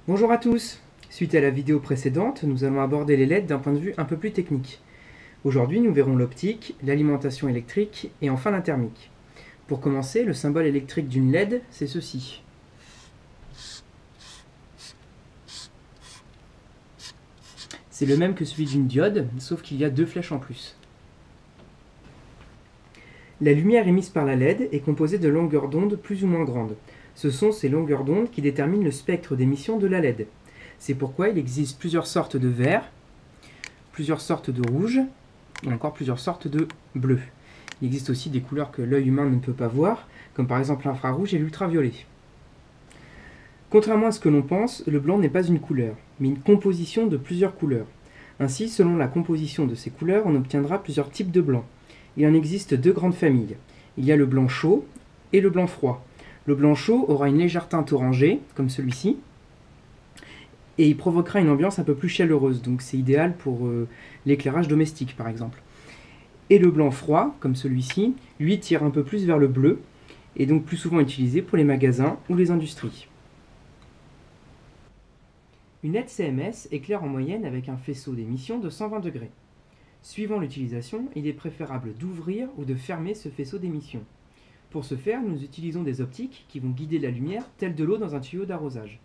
Bonjour à tous! Suite à la vidéo précédente, nous allons aborder les LED d'un point de vue un peu plus technique. Aujourd'hui, nous verrons l'optique, l'alimentation électrique et enfin la thermique. Pour commencer, le symbole électrique d'une LED, c'est ceci. C'est le même que celui d'une diode, sauf qu'il y a deux flèches en plus. La lumière émise par la LED est composée de longueurs d'onde plus ou moins grandes. Ce sont ces longueurs d'onde qui déterminent le spectre d'émission de la LED. C'est pourquoi il existe plusieurs sortes de vert, plusieurs sortes de rouge, ou encore plusieurs sortes de bleu. Il existe aussi des couleurs que l'œil humain ne peut pas voir, comme par exemple l'infrarouge et l'ultraviolet. Contrairement à ce que l'on pense, le blanc n'est pas une couleur, mais une composition de plusieurs couleurs. Ainsi, selon la composition de ces couleurs, on obtiendra plusieurs types de blanc. Il en existe deux grandes familles. Il y a le blanc chaud et le blanc froid. Le blanc chaud aura une légère teinte orangée, comme celui-ci, et il provoquera une ambiance un peu plus chaleureuse, donc c'est idéal pour l'éclairage domestique par exemple. Et le blanc froid, comme celui-ci, lui tire un peu plus vers le bleu, et donc plus souvent utilisé pour les magasins ou les industries. Une LED CMS éclaire en moyenne avec un faisceau d'émission de 120 degrés. Suivant l'utilisation, il est préférable d'ouvrir ou de fermer ce faisceau d'émission. Pour ce faire, nous utilisons des optiques qui vont guider la lumière telle de l'eau dans un tuyau d'arrosage.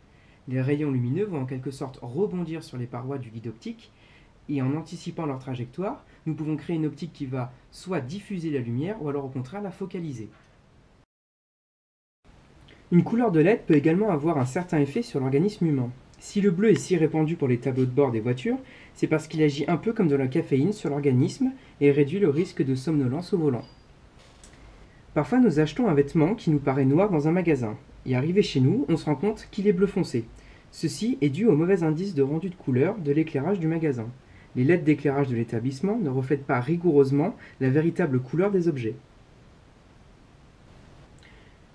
Les rayons lumineux vont en quelque sorte rebondir sur les parois du guide optique, et en anticipant leur trajectoire, nous pouvons créer une optique qui va soit diffuser la lumière, ou alors au contraire la focaliser. Une couleur de LED peut également avoir un certain effet sur l'organisme humain. Si le bleu est si répandu pour les tableaux de bord des voitures, c'est parce qu'il agit un peu comme de la caféine sur l'organisme et réduit le risque de somnolence au volant. Parfois nous achetons un vêtement qui nous paraît noir dans un magasin, et arrivé chez nous, on se rend compte qu'il est bleu foncé. Ceci est dû au mauvais indice de rendu de couleur de l'éclairage du magasin. Les LED d'éclairage de l'établissement ne reflètent pas rigoureusement la véritable couleur des objets.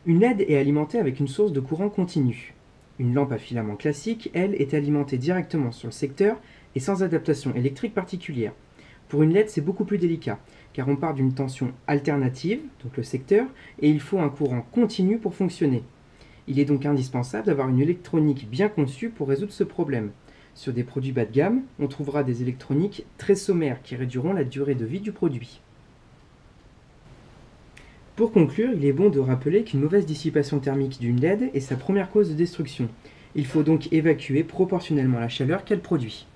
Une LED est alimentée avec une source de courant continu. Une lampe à filament classique, elle, est alimentée directement sur le secteur et sans adaptation électrique particulière. Pour une LED, c'est beaucoup plus délicat, car on part d'une tension alternative, donc le secteur, et il faut un courant continu pour fonctionner. Il est donc indispensable d'avoir une électronique bien conçue pour résoudre ce problème. Sur des produits bas de gamme, on trouvera des électroniques très sommaires qui réduiront la durée de vie du produit. Pour conclure, il est bon de rappeler qu'une mauvaise dissipation thermique d'une LED est sa première cause de destruction. Il faut donc évacuer proportionnellement la chaleur qu'elle produit.